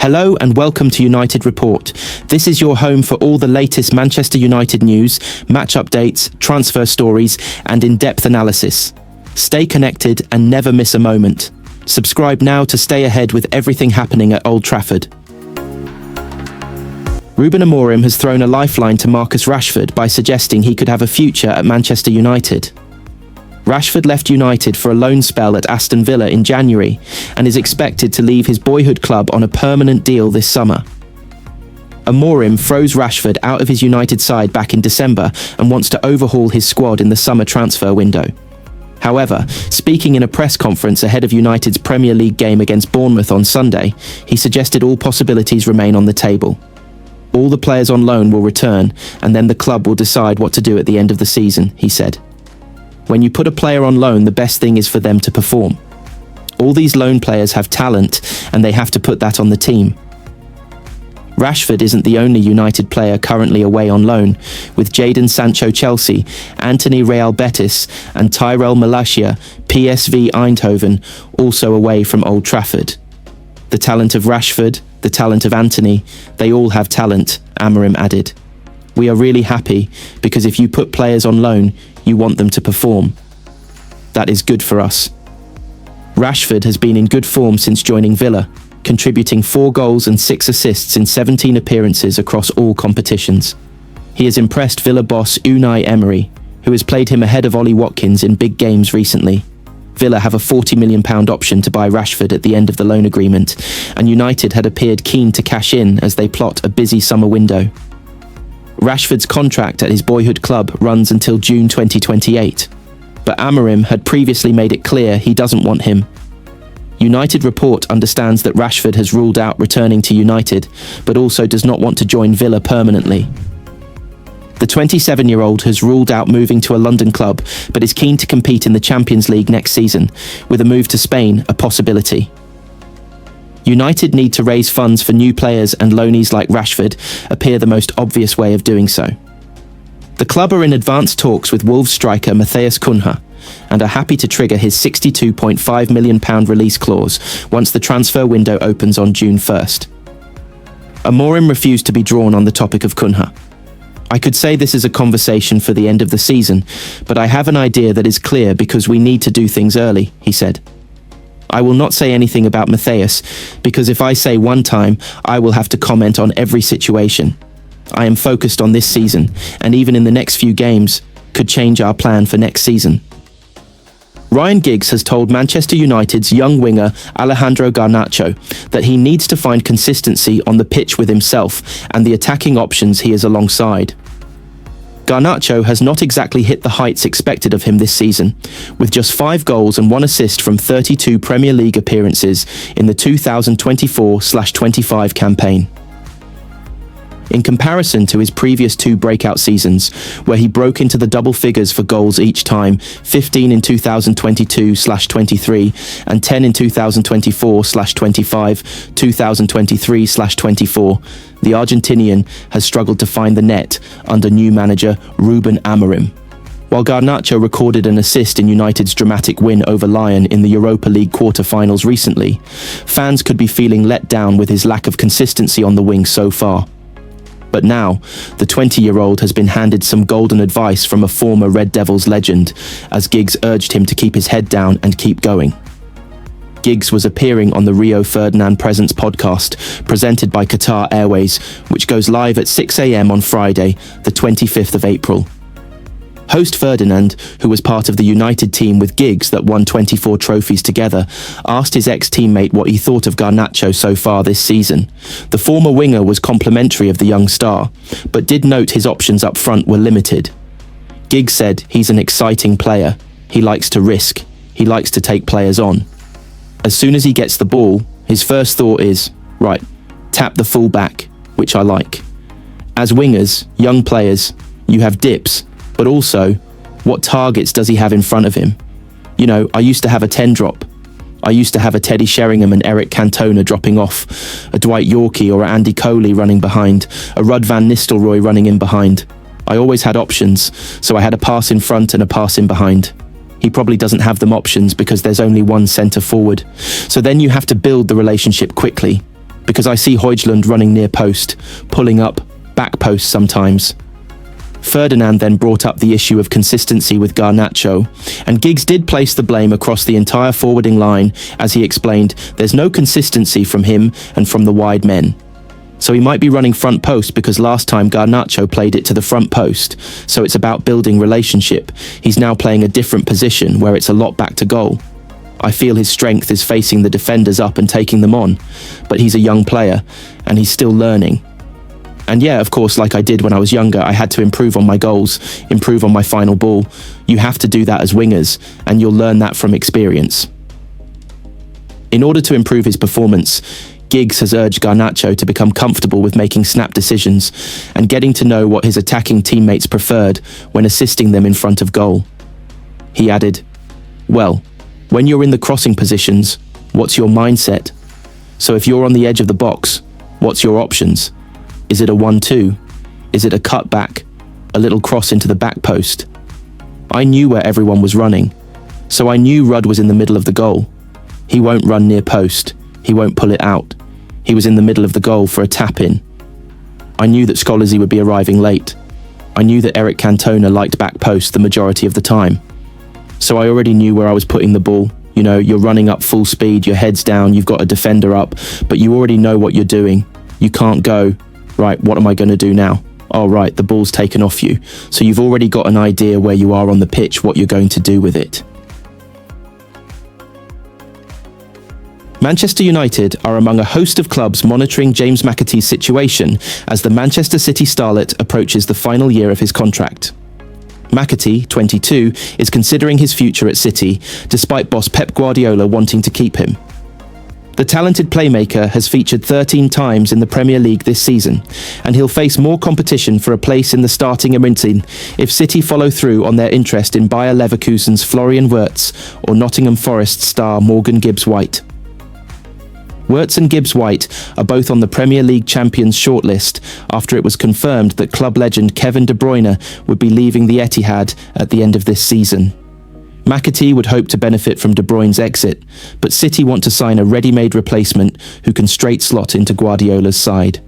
Hello and welcome to United Report. This is your home for all the latest Manchester United news, match updates, transfer stories, and in-depth analysis. Stay connected and never miss a moment. Subscribe now to stay ahead with everything happening at Old Trafford. Ruben Amoriim has thrown a lifeline to Marcus Rashford by suggesting he could have a future at Manchester United. Rashford left United for a loan spell at Aston Villa in January and is expected to leave his boyhood club on a permanent deal this summer. Amoriim froze Rashford out of his United side back in December and wants to overhaul his squad in the summer transfer window. However, speaking in a press conference ahead of United's Premier League game against Bournemouth on Sunday, he suggested all possibilities remain on the table. All the players on loan will return, and then the club will decide what to do at the end of the season, he said. When you put a player on loan, the best thing is for them to perform. All these loan players have talent, and they have to put that on the team. Rashford isn't the only United player currently away on loan, with Jadon Sancho Chelsea, Antony Real Betis, and Tyrell Malacia PSV Eindhoven also away from Old Trafford. The talent of Rashford, the talent of Antony, they all have talent, Amoriim added. We are really happy because if you put players on loan, you want them to perform. That is good for us. Rashford has been in good form since joining Villa, contributing 4 goals and 6 assists in 17 appearances across all competitions. He has impressed Villa boss Unai Emery, who has played him ahead of Ollie Watkins in big games recently. Villa have a £40 million option to buy Rashford at the end of the loan agreement, and United had appeared keen to cash in as they plot a busy summer window. Rashford's contract at his boyhood club runs until June 2028, but Amoriim had previously made it clear he doesn't want him. United Report understands that Rashford has ruled out returning to United, but also does not want to join Villa permanently. The 27-year-old has ruled out moving to a London club, but is keen to compete in the Champions League next season, with a move to Spain a possibility. United need to raise funds for new players, and loanees like Rashford appear the most obvious way of doing so. The club are in advanced talks with Wolves striker Matheus Cunha and are happy to trigger his £62.5 million release clause once the transfer window opens on June 1st. Amoriim refused to be drawn on the topic of Cunha. I could say this is a conversation for the end of the season, but I have an idea that is clear because we need to do things early, he said. I will not say anything about Matheus, because if I say one time, I will have to comment on every situation. I am focused on this season, and even in the next few games, could change our plan for next season. Ryan Giggs has told Manchester United's young winger Alejandro Garnacho that he needs to find consistency on the pitch with himself and the attacking options he is alongside. Garnacho has not exactly hit the heights expected of him this season, with just 5 goals and 1 assist from 32 Premier League appearances in the 2024-25 campaign. In comparison to his previous 2 breakout seasons, where he broke into the double figures for goals each time, 15 in 2022-23 and 10 in 2024-25, 2023-24, the Argentinian has struggled to find the net under new manager Ruben Amoriim. While Garnacho recorded an assist in United's dramatic win over Lyon in the Europa League quarter-finals recently, fans could be feeling let down with his lack of consistency on the wing so far. But now, the 20-year-old has been handed some golden advice from a former Red Devils legend, as Giggs urged him to keep his head down and keep going. Giggs was appearing on the Rio Ferdinand Presents podcast, presented by Qatar Airways, which goes live at 6 a.m. on Friday, the 25th of April. Host Ferdinand, who was part of the United team with Giggs that won 24 trophies together, asked his ex-teammate what he thought of Garnacho so far this season. The former winger was complimentary of the young star, but did note his options up front were limited. Giggs said he's an exciting player. He likes to risk. He likes to take players on. As soon as he gets the ball, his first thought is, right, tap the full-back, which I like. As wingers, young players, you have dips, but also, what targets does he have in front of him? You know, I used to have a 10 drop. I used to have a Teddy Sheringham and Eric Cantona dropping off, a Dwight Yorkie or a Andy Coley running behind, a Ruud van Nistelrooy running in behind. I always had options, so I had a pass in front and a pass in behind. He probably doesn't have them options because there's only one centre forward. So then you have to build the relationship quickly, because I see Højlund running near post, pulling up, back post sometimes. Ferdinand then brought up the issue of consistency with Garnacho, and Giggs did place the blame across the entire forwarding line as he explained there's no consistency from him and from the wide men. So he might be running front post because last time Garnacho played it to the front post, so it's about building relationship. He's now playing a different position where it's a lot back to goal. I feel his strength is facing the defenders up and taking them on, but he's a young player and he's still learning. And yeah, of course, like I did when I was younger, I had to improve on my goals, improve on my final ball. You have to do that as wingers, and you'll learn that from experience. In order to improve his performance, Giggs has urged Garnacho to become comfortable with making snap decisions and getting to know what his attacking teammates preferred when assisting them in front of goal. He added, "Well, when you're in the crossing positions, what's your mindset? So if you're on the edge of the box, what's your options? Is it a 1-2? Is it a cut back? A little cross into the back post?" I knew where everyone was running, so I knew Rudd was in the middle of the goal. He won't run near post. He won't pull it out. He was in the middle of the goal for a tap-in. I knew that Scholesy would be arriving late. I knew that Eric Cantona liked back post the majority of the time. So I already knew where I was putting the ball. You know, you're running up full speed, your head's down, you've got a defender up, but you already know what you're doing. You can't go, right, what am I going to do now? Oh, right, the ball's taken off you. So you've already got an idea where you are on the pitch, what you're going to do with it. Manchester United are among a host of clubs monitoring James McAtee's situation as the Manchester City starlet approaches the final year of his contract. McAtee, 22, is considering his future at City, despite boss Pep Guardiola wanting to keep him. The talented playmaker has featured 13 times in the Premier League this season, and he'll face more competition for a place in the starting 11 if City follow through on their interest in Bayer Leverkusen's Florian Wirtz or Nottingham Forest star Morgan Gibbs-White. Wirtz and Gibbs-White are both on the Premier League champions shortlist after it was confirmed that club legend Kevin De Bruyne would be leaving the Etihad at the end of this season. McAtee would hope to benefit from De Bruyne's exit, but City want to sign a ready-made replacement who can straight slot into Guardiola's side.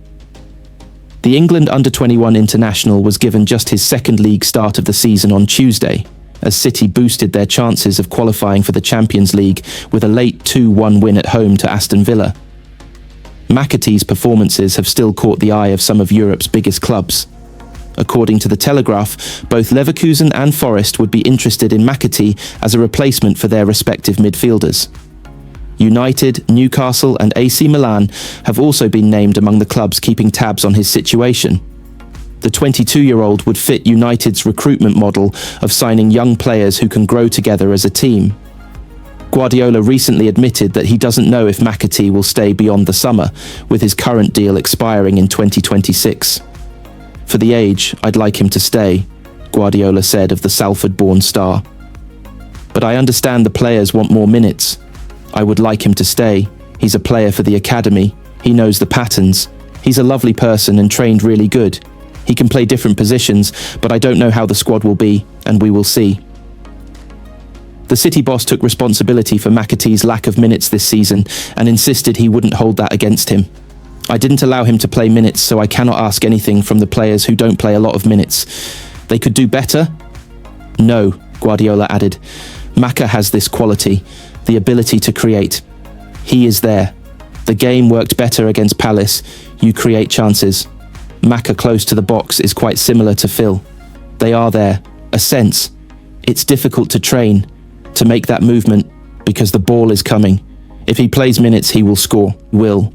The England under-21 international was given just his second league start of the season on Tuesday, as City boosted their chances of qualifying for the Champions League with a late 2-1 win at home to Aston Villa. McAtee's performances have still caught the eye of some of Europe's biggest clubs. According to The Telegraph, both Leverkusen and Forest would be interested in McAtee as a replacement for their respective midfielders. United, Newcastle and AC Milan have also been named among the clubs keeping tabs on his situation. The 22-year-old would fit United's recruitment model of signing young players who can grow together as a team. Guardiola recently admitted that he doesn't know if McAtee will stay beyond the summer, with his current deal expiring in 2026. "For the age, I'd like him to stay," Guardiola said of the Salford-born star. "But I understand the players want more minutes. I would like him to stay. He's a player for the academy. He knows the patterns. He's a lovely person and trained really good. He can play different positions, but I don't know how the squad will be, and we will see." The City boss took responsibility for McAtee's lack of minutes this season and insisted he wouldn't hold that against him. "I didn't allow him to play minutes, so I cannot ask anything from the players who don't play a lot of minutes. They could do better?" "No," Guardiola added. "Maka has this quality, the ability to create. He is there. The game worked better against Palace. You create chances. Maka close to the box is quite similar to Phil. They are there, a sense. It's difficult to train, to make that movement, because the ball is coming. If he plays minutes, he will score. Will.